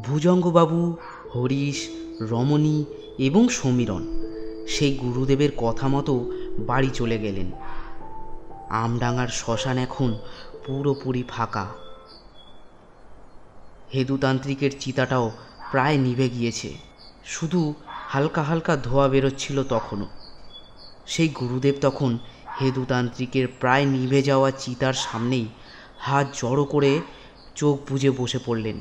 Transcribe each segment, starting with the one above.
ভুজঙ্গবাবু, হরিশ, রমণী এবং সমীরণ সেই গুরুদেবের কথা মতো বাড়ি চলে গেলেন। আমডাঙ্গার শ্মশান এখন পুরোপুরি ফাঁকা। হেদুতান্ত্রিকের চিতাটাও প্রায় নিভে গিয়েছে, শুধু হালকা হালকা ধোঁয়া বেরোচ্ছিল তখনও। সেই গুরুদেব তখন হেদুতান্ত্রিকের প্রায় নিভে যাওয়া চিতার সামনেই হাত জড়ো করে চোখ বুজে বসে পড়লেন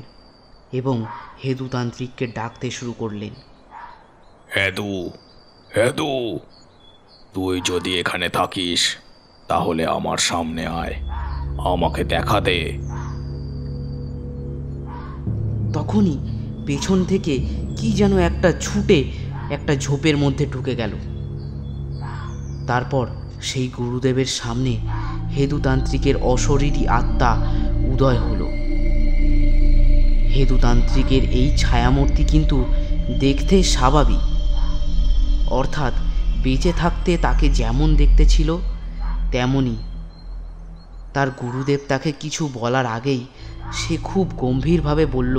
এবং হেদুতান্ত্রিককে ডাকতে শুরু করলেন। হেদু, হেদু, তুই যদি এখানে থাকিস তাহলে আমার সামনে আয়, আমাকে দেখা দে। তখনই পেছন থেকে কি যেন একটা ছুটে একটা ঝোপের মধ্যে ঢুকে গেল। তারপর সেই গুরুদেবের সামনে হেদুতান্ত্রিকের অশরীরী আত্মা উদয় হলো। হেদুতান্ত্রিকের এই ছায়ামূর্তি কিন্তু দেখতে স্বাভাবিক, অর্থাৎ বেঁচে থাকতে তাকে যেমন দেখতে ছিল তেমনই। তার গুরুদেব তাকে কিছু বলার আগেই সে খুব গম্ভীরভাবে বলল,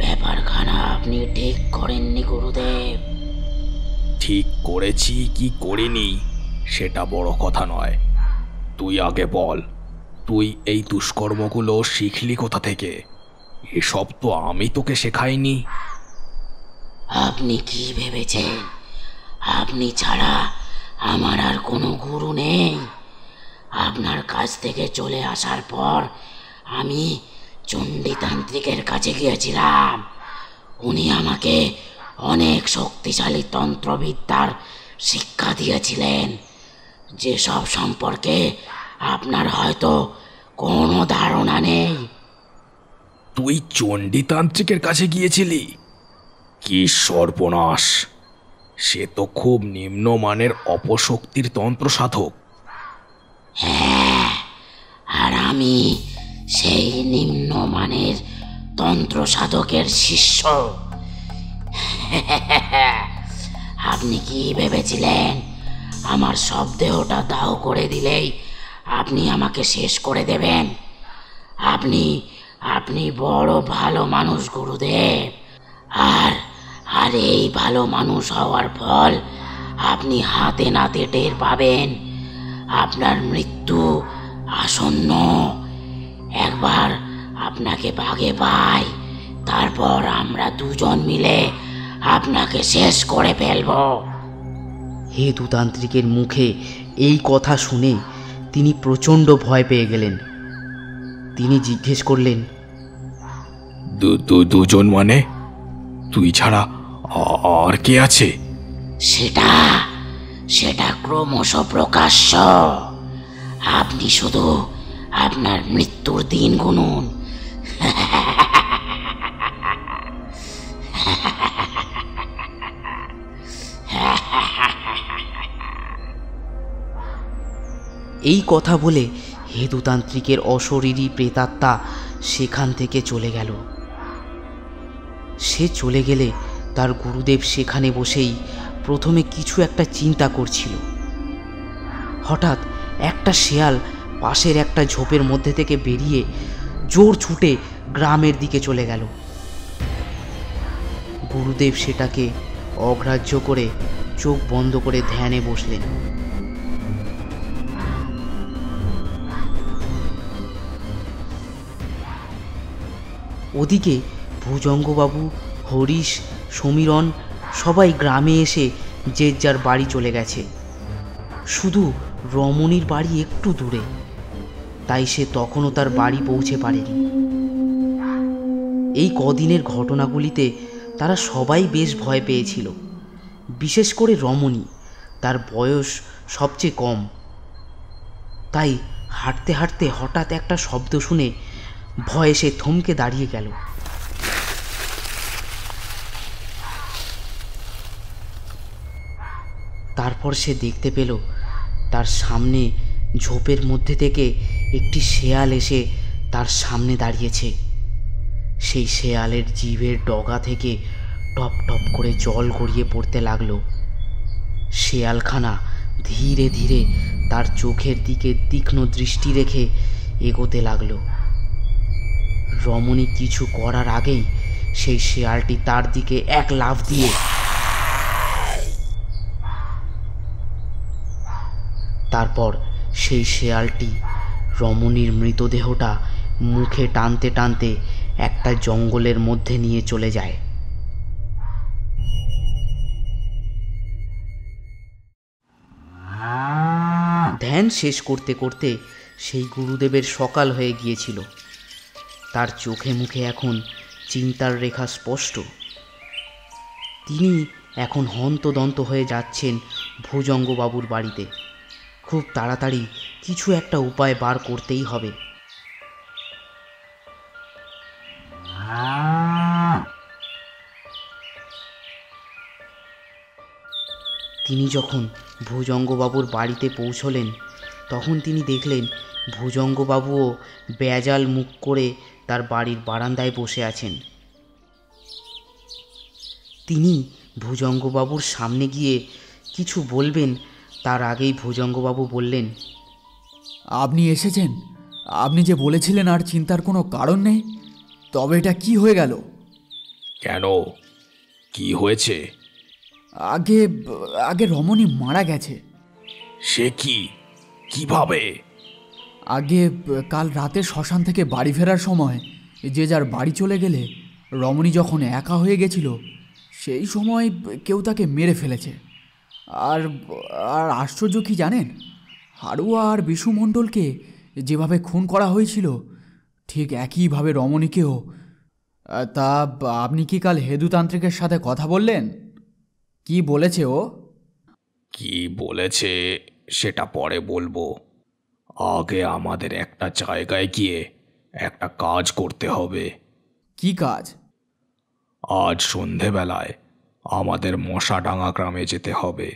ব্যাপারখানা আপনি ঠিক করেননি গুরুদেব। ঠিক করেছি কি করিনি সেটা বড় কথা নয়, তুই আগে বল, তুই এই দুষ্কর্মগুলো শিখলি কোথা থেকে? এসব তো আমি তোকে শেখাইনি। আপনি কি ভেবেছেন আপনি ছাড়া আমার আর কোনো গুরু নেই? আপনার কাছ থেকে চলে আসার পর আমি চণ্ডীতান্ত্রিকের কাছে গিয়েছিলাম। উনি আমাকে অনেক শক্তিশালী তন্ত্রবিদ্যার শিক্ষা দিয়েছিলেন, যেসব সম্পর্কে আপনার হয়তো কোনো ধারণা নেই। তুই চণ্ডীতান্ত্রিকের কাছে গিয়েছিলি? কি সর্বনাশ! সে তো খুব নিম্নমানের অপশক্তির তন্ত্র সাধক। হ্যাঁ, আর আমি সেই নিম্নমানের তন্ত্র সাধকের শিষ্য। আপনি কি ভেবেছিলেন আমার সব দেহটা দাও করে দিলেই আপনি আমাকে শেষ করে দেবেন? আপনি বড় ভালো মানুষ গুরুদেব, আর এই ভালো মানুষ হওয়ার ফল আপনি হাতে নাতে টের পাবেন। আপনার মৃত্যু আসন্ন। একবার আপনাকে ভাগে পাই, তারপর আমরা দুজন মিলে আপনাকে শেষ করে ফেলব। হেদুতান্ত্রিকের মুখে এই কথা শুনে তিনি প্রচণ্ড ভয় পেয়ে গেলেন। তিনি জিজ্ঞেস করলেন, দুজন মানে? তুই ছাড়া আর কে আছে? সেটা ক্রমশ প্রকাশ্য। আপনি শুধু আপনার মৃত্যুর দিন গুনুন। এই কথা বলে হেদুতান্ত্রিকের অশরীরী প্রেতাত্মা সেখান থেকে চলে গেল। সে চলে গেলে তার গুরুদেব সেখানে বসেই প্রথমে কিছু একটা চিন্তা করছিল। হঠাৎ একটা শেয়াল পাশের একটা ঝোপের মধ্যে থেকে বেরিয়ে জোর ছুটে গ্রামের দিকে চলে গেল। গুরুদেব সেটাকে অগ্রাহ্য করে চোখ বন্ধ করে ধ্যানে বসলেন। ওদিকে ভুজঙ্গবাবু, হরিশ, সমীরণ সবাই গ্রামে এসে যে যার বাড়ি চলে গেছে। শুধু রমণীর বাড়ি একটু দূরে, তাই সে তখনও তার বাড়ি পৌঁছে পারেনি। এই কদিনের ঘটনাগুলিতে তারা সবাই বেশ ভয় পেয়েছিল, বিশেষ করে রমণী। তার বয়স সবচেয়ে কম। তাই হাঁটতে হাঁটতে হঠাৎ একটা শব্দ শুনে ভয়ে সে থমকে দাঁড়িয়ে গেল। তারপর সে দেখতে পেল তার সামনে ঝোপের মধ্যে থেকে একটি শেয়াল এসে তার সামনে দাঁড়িয়েছে। সেই শেয়ালের জিভের ডগা থেকে টপ টপ করে জল গড়িয়ে পড়তে লাগলো। শেয়ালখানা ধীরে ধীরে তার চোখের দিকে তীক্ষ্ণ দৃষ্টি রেখে এগোতে লাগলো। রমণী কিছু করার আগেই সেই শেয়ালটি তার দিকে এক লাফ দিয়ে তারপর সেই শেয়ালটি রমণীর মৃতদেহটা মুখে টানতে টানতে একটা জঙ্গলের মধ্যে নিয়ে চলে যায়। ধ্যান শেষ করতে করতে সেই গুরুদেবের সকাল হয়ে গিয়েছিল। তার চোখে মুখে এখন চিন্তার রেখা স্পষ্ট। তিনি এখন হন্তদন্ত হয়ে যাচ্ছেন ভুজঙ্গবাবুর বাড়িতে। খুব তাড়াতাড়ি কিছু একটা উপায় বার করতেই হবে। তিনি যখন ভুজঙ্গবাবুর বাড়িতে পৌঁছলেন তখন তিনি দেখলেন ভুজঙ্গবাবুও বেজাল মুখ করে তার বাড়ির বারান্দায় বসে আছেন। তিনি ভুজঙ্গবাবুর সামনে গিয়ে কিছু বলবেন তার আগেই ভুজঙ্গবাবু বললেন, আপনি এসেছেন? আপনি যে বলেছিলেন আর চিন্তার কোনো কারণ নেই, তবে এটা কি হয়ে গেল? কেন, কি হয়েছে? আগে আগে রমণী মারা গেছে। সে কি, কিভাবে? আগে কাল রাতে শ্মশান থেকে বাড়ি ফেরার সময় যে যার বাড়ি চলে গেলে রমণী যখন একা হয়ে গেছিল সেই সময় কেউ তাকে মেরে ফেলেছে। আর আর আশ্চর্য কি জানেন, হাড়ুয়া আর বিশু মণ্ডলকে যেভাবে খুন করা হয়েছিল ঠিক একইভাবে রমণীকেও। তা আপনি কি কাল হেদুতান্ত্রিকের সাথে কথা বললেন? কি বলেছে ও? কি বলেছে সেটা পরে বলবো। আগে আমাদের একটা জায়গায় গিয়ে একটা কাজ করতে হবে। কি কাজ? আজ সন্ধেবেলায় আমাদের মশাডাঙ্গা গ্রামে যেতে হবে।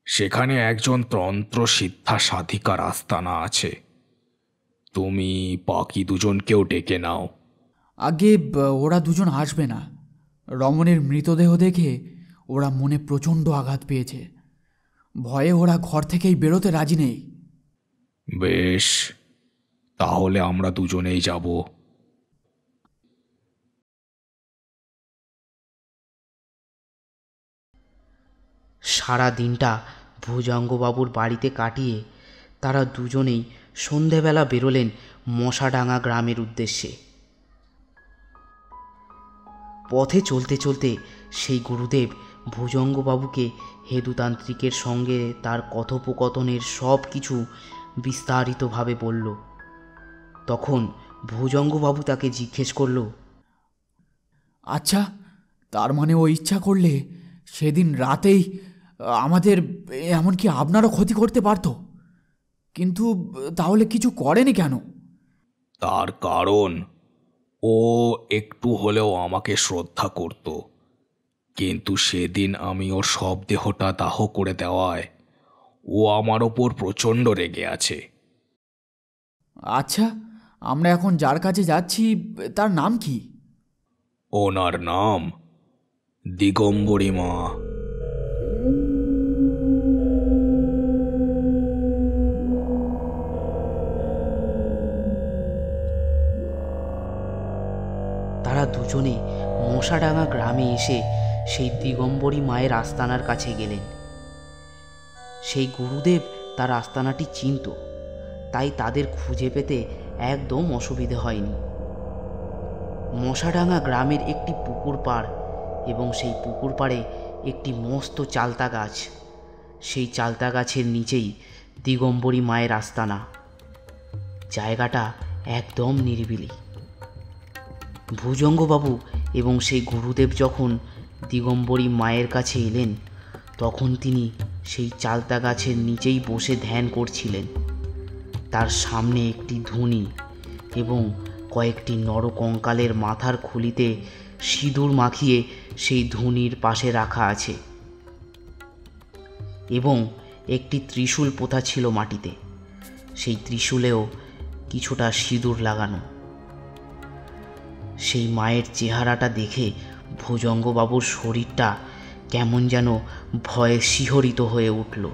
সেখানে একজন তন্ত্র সিদ্ধা সাধিকার আস্তানা আছে। তুমি বাকি দুজনকেও ডেকে নাও। আগে ওরা দুজন আসবে না। রমণীর মৃতদেহ দেখে ওরা মনে প্রচণ্ড আঘাত পেয়েছে। ভয়ে ওরা ঘর থেকেই বেরোতে রাজি নেই। বেশ, তাহলে আমরা দুজনেই যাব। সারা দিনটা ভুজঙ্গবাবুর বাড়িতে কাটিয়ে তারা দুজনেই সন্ধেবেলা বেরোলেন মশাডাঙ্গা গ্রামের উদ্দেশ্যে। পথে চলতে চলতে সেই গুরুদেব ভুজঙ্গবাবুকে হেদুতান্ত্রিকের সঙ্গে তার কথোপকথনের সব কিছু বিস্তারিতভাবে বলল। তখন ভুজঙ্গবাবু তাকে জিজ্ঞেস করল, আচ্ছা, তার মানে ও ইচ্ছা করলে সেদিন রাতেই আমাদের, এমনকি আপনারও ক্ষতি করতে পারত, কিন্তু তাহলে কিছু করেনি কেন? তার কারণ ও একটু হলেও আমাকে শ্রদ্ধা করত, কিন্তু সেদিন আমি ওর সব দেহটা দাহ করে দেওয়ায় ও আমার ওপর প্রচণ্ড রেগে আছে। আচ্ছা, আমরা এখন যার কাছে যাচ্ছি তার নাম কি? ওনার নাম দিগম্বরী মা। তারা দুজনে মশাডাঙ্গা গ্রামে এসে সেই দিগম্বরী মায়ের আস্তানার কাছে গেলেন। সেই গুরুদেব তার আস্তানাটি চিনত, তাই তাদের খুঁজে পেতে একদম অসুবিধে হয়নি। মশাডাঙ্গা গ্রামের একটি পুকুর পাড় এবং সেই পুকুর পাড়ে একটি মস্ত চালতা গাছ। সেই চালতা গাছের নিচেই দিগম্বরী মায়ের আস্তানা। জায়গাটা একদম নিরিবিলি। ভুজঙ্গবাবু এবং সেই গুরুদেব যখন দিগম্বরী মায়ের কাছে এলেন তখন তিনি সেই চালতা গাছের নিচেই বসে ধ্যান করছিলেন। তার সামনে একটি ধুনি এবং কয়েকটি নরকঙ্কালের মাথার খুলিতে সিঁদুর মাখিয়ে সেই ধুনির পাশে রাখা আছে এবং একটি ত্রিশূল পোঁতা ছিল মাটিতে। সেই ত্রিশূলেও কিছুটা সিঁদুর লাগানো। সেই মায়ের চেহারাটা দেখে ভুজঙ্গবাবুর শরীরটা কেমন যেন ভয়ে শিহরিত হয়ে উঠল।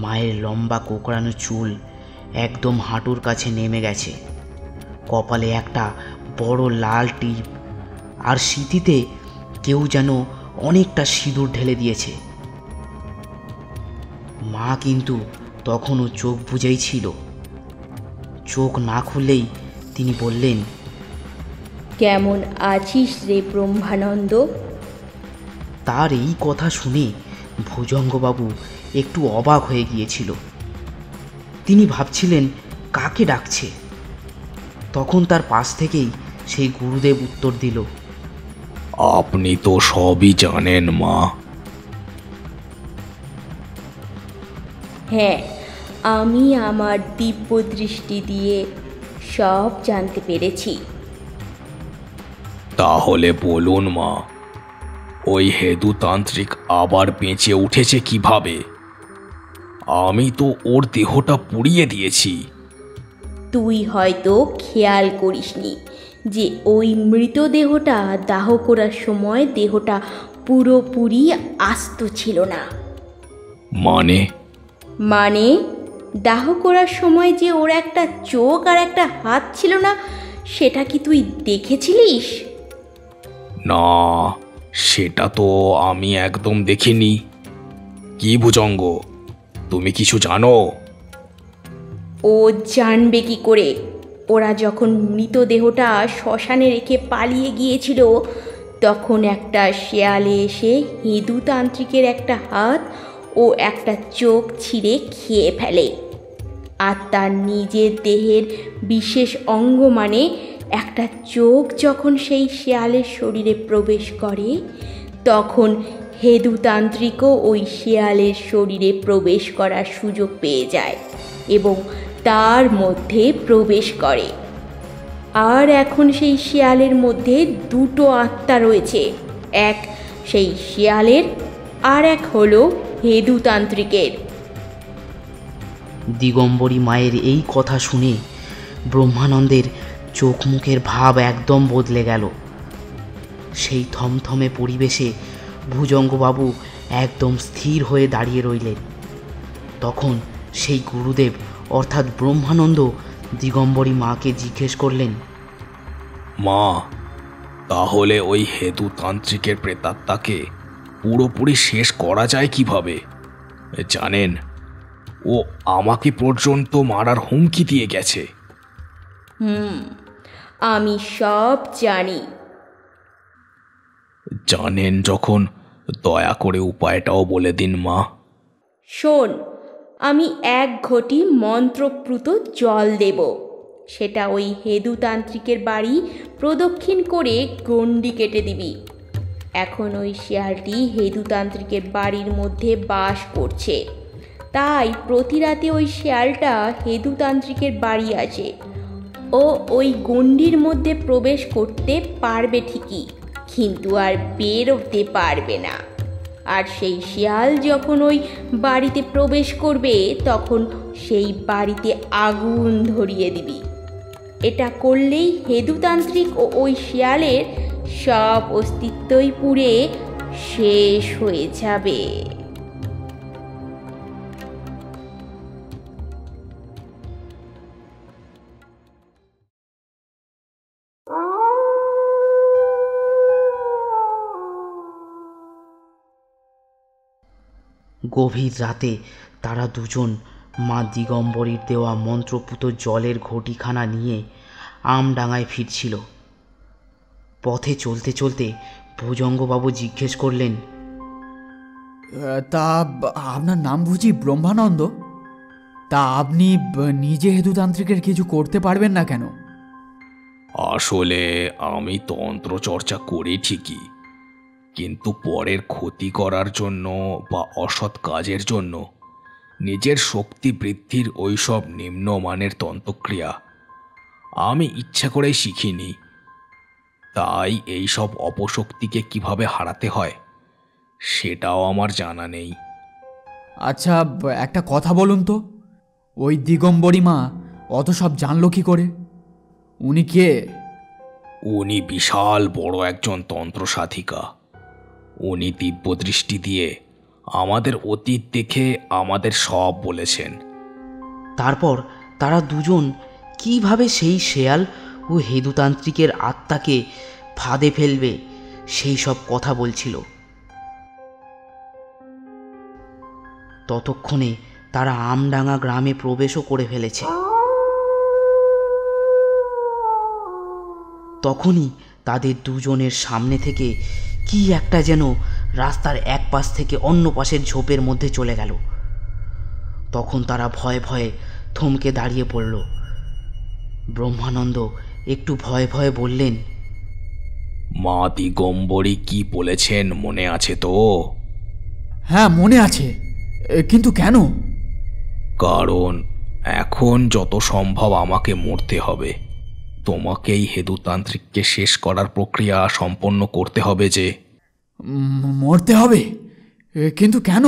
মায়ের লম্বা কোঁকড়ানো চুল একদম হাঁটুর কাছে নেমে গেছে। কপালে একটা বড় লাল টিপ, আর সিঁথিতে কেউ যেন অনেকটা সিঁদুর ঢেলে দিয়েছে। মা কিন্তু তখনও চোখ বুজেই ছিল। চোখ না খুললেই তিনি বললেন, কেমন আছিস রে ব্রহ্মানন্দ? তার এই কথা শুনে ভুজঙ্গবাবু একটু অবাক হয়ে গিয়েছিল। তিনি ভাবছিলেন কাকে ডাকছে। তখন তার পাশ থেকেই সেই গুরুদেব উত্তর দিল, আপনি তো সবই জানেন মা। হ্যাঁ, আমি আমার দিব্য দৃষ্টি দিয়ে সব জানতে পেরেছি। তাহলে বলুন মা, ওই হেদুতান্ত্রিক আবার বেঁচে উঠেছে কিভাবে? আমি তো ওর দেহটা পুড়িয়ে দিয়েছি। তুই হয়তো খেয়াল করিসনি যে ওই মৃতদেহটা দাহ করার সময় দেহটা পুরোপুরি আস্ত ছিল না। মানে দাহ করার সময় যে ওর একটা চোখ আর একটা হাত ছিল না, সেটা কি তুই দেখেছিলিস? না, সেটা তো আমি একদম দেখিনি। কি ভুজঙ্গ, তুমি কিছু জানো? ও জানবে কি করে? ওরা যখন মৃতদেহটা শ্মশানে রেখে পালিয়ে গিয়েছিল, তখন একটা শেয়ালে এসে হেদুতান্ত্রিকের একটা হাত ও একটা চোখ ছিঁড়ে খেয়ে ফেলে। আর তার নিজের দেহের বিশেষ অঙ্গ মানে একটা চোখ যখন সেই শেয়ালের শরীরে প্রবেশ করে, তখন হেদুতান্ত্রিকও ওই শেয়ালের শরীরে প্রবেশ করার সুযোগ পেয়ে যায় এবং তার মধ্যে প্রবেশ করে। আর এখন সেই শেয়ালের মধ্যে দুটো আত্মা রয়েছে, এক সেই শেয়ালের আর এক হলো হেদুতান্ত্রিকের। দিগম্বরী মায়ের এই কথা শুনে ব্রহ্মানন্দের চোখ মুখের ভাব একদম বদলে গেল। সেই থমথমে পরিবেশে ভুজঙ্গবাবু একদম স্থির হয়ে দাঁড়িয়ে রইলেন। তখন সেই গুরুদেব অর্থাৎ ব্রহ্মানন্দ দিগম্বরী মাকে জিজ্ঞেস করলেন, মা, তাহলে ওই হেতুতান্ত্রিকের প্রেতাত্মাকে পুরোপুরি শেষ করা যায় কিভাবে? জানেন, ও আমাকে পর্যন্ত মারার হুমকি দিয়ে গেছে। আমি সব জানি। জানেন যখন, দয়া করে উপায়টাও বলে দিন মা। শোন, আমি এক ঘটি মন্ত্রপ্রুত জল দেব। সেটা ওই হেদুতান্ত্রিকের বাড়ি প্রদক্ষিণ করে গণ্ডি কেটে দিবি। এখন ওই শেয়ালটি হেদুতান্ত্রিকের বাড়ির মধ্যে বাস করছে, তাই প্রতি রাতে ওই শেয়ালটা হেদুতান্ত্রিকের বাড়ি আসে। ও ওই গণ্ডির মধ্যে প্রবেশ করতে পারবে ঠিকই, কিন্তু আর বেরোতে পারবে না। আর সেই শিয়াল যখন ওই বাড়িতে প্রবেশ করবে, তখন সেই বাড়িতে আগুন ধরিয়ে দিবি। এটা করলেই হেদুতান্ত্রিক ও ওই শিয়ালের সব অস্তিত্বই পুড়ে শেষ হয়ে যাবে। গভীর রাতে তারা দুজন মা দিগম্বরীর দেওয়া মন্ত্রপুত জলের ঘটিখানা নিয়ে আমডাঙায় ফিরছিল। পথে চলতে চলতে ভুজঙ্গবাবু জিজ্ঞেস করলেন, তা আপনার নাম বুঝি ব্রহ্মানন্দ? তা আপনি নিজে হেতুতান্ত্রিকের কিছু করতে পারবেন না কেন? আসলে আমি তন্ত্র চর্চা করি ঠিকই, কিন্তু পরের ক্ষতি করার জন্য বা অসৎ কাজের জন্য নিজের শক্তি বৃদ্ধির ওইসব নিম্নমানের তন্ত্রক্রিয়া আমি ইচ্ছা করেই শিখিনি। তাই এইসব অপশক্তিকে কিভাবে হারাতে হয় সেটাও আমার জানা নেই। আচ্ছা, একটা কথা বলুন তো, ওই দিগম্বরী মা অত সব জানলো কি করে? উনি কে? উনি বিশাল বড় একজন তন্ত্র সাধিকা। উনি দিব্য দৃষ্টি দিয়ে আমাদের অতীত দেখে আমাদের সব বলেছেন। তারপর তারা দুজন কিভাবে সেই শেয়াল ও ও হেদুতান্ত্রিকের আত্মাকে ফাঁদে ফেলবে সেই সব কথা বলছিল। ততক্ষণে তারা আমডাঙ্গা গ্রামে প্রবেশও করে ফেলেছে। তখনই তাদের দুজনের সামনে থেকে কি একটা যেন রাস্তার এক পাশ থেকে অন্য পাশের ঝোপের মধ্যে চলে গেল। তখন তারা ভয়ে ভয়ে থমকে দাঁড়িয়ে পড়ল। ব্রহ্মানন্দ একটু ভয়ে ভয়ে বললেন, মা দিগম্বরী কি বলেছেন মনে আছে তো? হ্যাঁ, মনে আছে, কিন্তু কেন? কারণ এখন যত সম্ভব আমাকে মরতে হবে। তোমাকেই হেদুতান্ত্রিককে শেষ করার প্রক্রিয়া সম্পন্ন করতে হবে। যে মরতে হবে? কিন্তু কেন?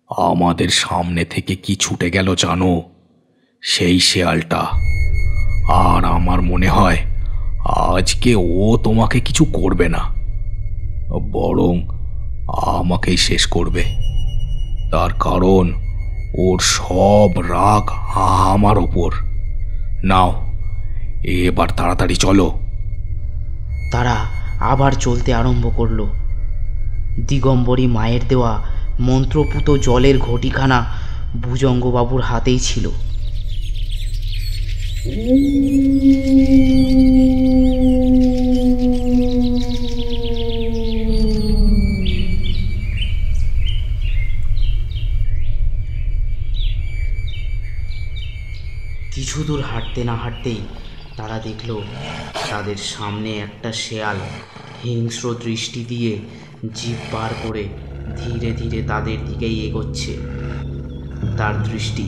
আমাদের সামনে থেকে কি ছুটে গেল জানো? সেই শেয়ালটা। আর আমার মনে হয় আজকে ও তোমাকে কিছু করবে না, বরং আমাকেই শেষ করবে। তার কারণ ওর সব রাগ আমার ওপর। নাও, এবার তাড়াতাড়ি চলো। তারা আবার চলতে আরম্ভ করল। দিগম্বরী মায়ের দেওয়া মন্ত্রপুত জলের ঘটিখানা ভুজঙ্গবাবুর হাতেই ছিল। কিছু দূর হাঁটতে না হাঁটতেই তারা দেখল তাদের সামনে একটা শেয়াল হিংস্র দৃষ্টি দিয়ে জিভ বার করে ধীরে ধীরে তাদের দিকেই এগোচ্ছে। তার দৃষ্টি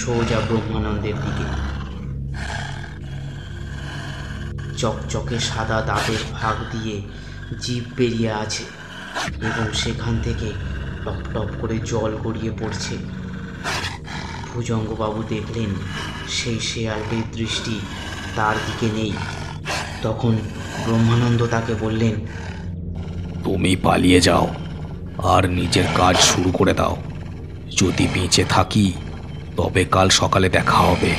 সোজা ব্রহ্মানন্দের দিকে। চকচকে সাদা দাঁতের ফাঁক দিয়ে জিভ বেরিয়ে আছে এবং সেখান থেকে টপ টপ করে জল গড়িয়ে পড়ছে। ভুজঙ্গবাবু দেখলেন সেই শেয়ালটির দৃষ্টি তার দিকে নেই। তখন ব্রহ্মানন্দ তাকে বললেন, তুমি পালিয়ে যাও আর নিজের কাজ শুরু করে দাও। যদি বেঁচে থাকি তবে কাল সকালে দেখা হবে।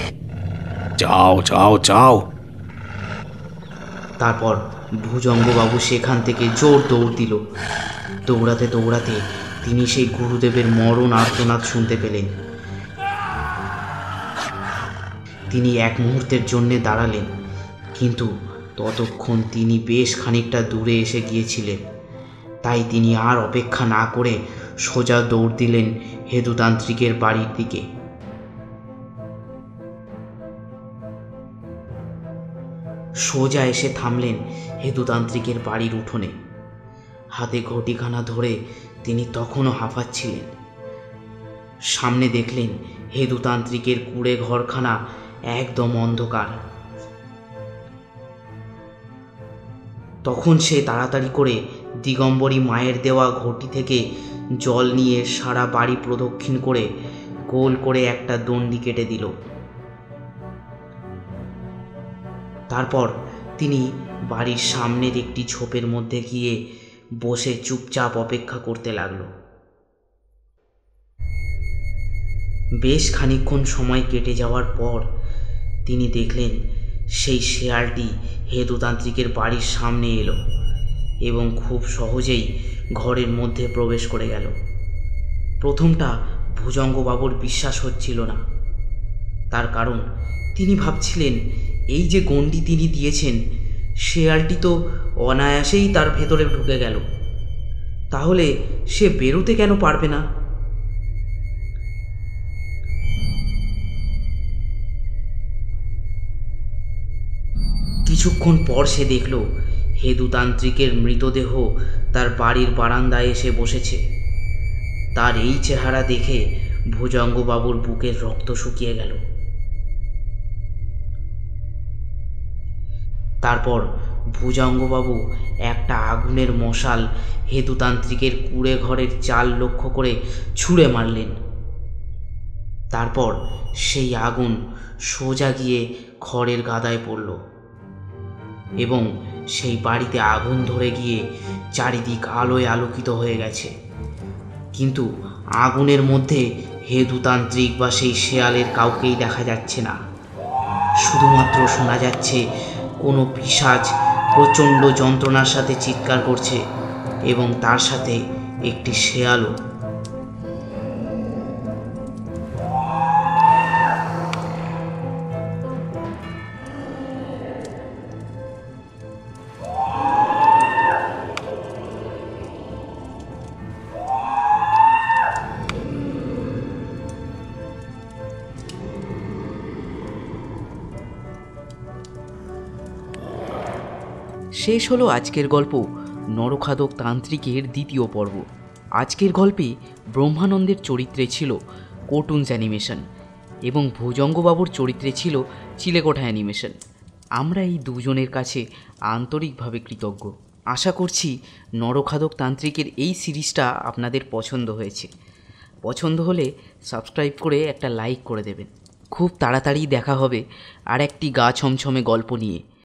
যাও যাও যাও। তারপর ভুজঙ্গবাবু সেখান থেকে জোর দৌড় দিল। দৌড়াতে দৌড়াতে তিনি সেই গুরুদেবের মরণ আর্তনাদ শুনতে পেলেন। তিনি এক মুহূর্তের জন্যে দাঁড়ালেন, কিন্তু ততক্ষণ তিনি বেশ খানিকটা দূরে এসে গিয়েছিলেন। তাই তিনি আর অপেক্ষা না করে সোজা দৌড় দিলেন হেদুতান্ত্রিকের বাড়ির দিকে। সোজা এসে থামলেন হেদুতান্ত্রিকের বাড়ির উঠোনে। হাতে ঘটিখানা ধরে তিনি তখনও হাঁপাচ্ছিলেন। সামনে দেখলেন হেদুতান্ত্রিকের কুঁড়ে ঘরখানা একদম অন্ধকার। তখন সে তাড়াতাড়ি করে দিগম্বরী মায়ের দেওয়া ঘটি থেকে জল নিয়ে সারা বাড়ি প্রদক্ষিণ করে গোল করে একটা দণ্ডি কেটে দিল। তারপর তিনি বাড়ির সামনের একটি ঝোপের মধ্যে গিয়ে বসে চুপচাপ অপেক্ষা করতে লাগল। বেশ খানিকক্ষণ সময় কেটে যাওয়ার পর তিনি দেখলেন সেই শেয়ালটি হেদুতান্ত্রিকের বাড়ির সামনে এলো এবং খুব সহজেই ঘরের মধ্যে প্রবেশ করে গেল। প্রথমটা ভুজঙ্গবাবুর বিশ্বাস হচ্ছিল না। তার কারণ তিনি ভাবছিলেন, এই যে গণ্ডি তিনি দিয়েছেন, শেয়ালটি তো অনায়াসেই তার ভেতরে ঢুকে গেল, তাহলে সে বেরোতে কেন পারবে না? কিছুক্ষণ পর সে দেখল হেদুতান্ত্রিকের মৃতদেহ তার বাড়ির বারান্দায় এসে বসেছে। তার এই চেহারা দেখে ভুজঙ্গবাবুর বুকের রক্ত শুকিয়ে গেল। তারপর ভুজঙ্গবাবু একটা আগুনের মশাল হেদুতান্ত্রিকের কুঁড়ে ঘরের চাল লক্ষ্য করে ছুঁড়ে মারলেন। তারপর সেই আগুন সোজা গিয়ে খড়ের গাদায় পড়ল এবং সেই বাড়িতে আগুন ধরে গিয়ে চারিদিক আলোয় আলোকিত হয়ে গেছে। কিন্তু আগুনের মধ্যে হেদুতান্ত্রিক বা সেই শেয়ালের কাউকেই দেখা যাচ্ছে না। শুধুমাত্র শোনা যাচ্ছে কোনো পিশাচ প্রচণ্ড যন্ত্রণার সাথে চিৎকার করছে এবং তার সাথে একটি শেয়ালও। শেষ হলো আজকের গল্প নরখাদক তান্ত্রিকের দ্বিতীয় পর্ব। আজকের গল্পে ব্রহ্মানন্দের চরিত্রে ছিল কার্টুনস অ্যানিমেশন এবং ভুজঙ্গবাবুর চরিত্রে ছিল চিলেকোঠা অ্যানিমেশন। আমরা এই দুজনের কাছে আন্তরিকভাবে কৃতজ্ঞ। আশা করছি নরখাদক তান্ত্রিকের এই সিরিজটা আপনাদের পছন্দ হয়েছে। পছন্দ হলে সাবস্ক্রাইব করে একটা লাইক করে দেবেন। খুব তাড়াতাড়ি দেখা হবে আর একটি গা ছমছমে গল্প নিয়ে।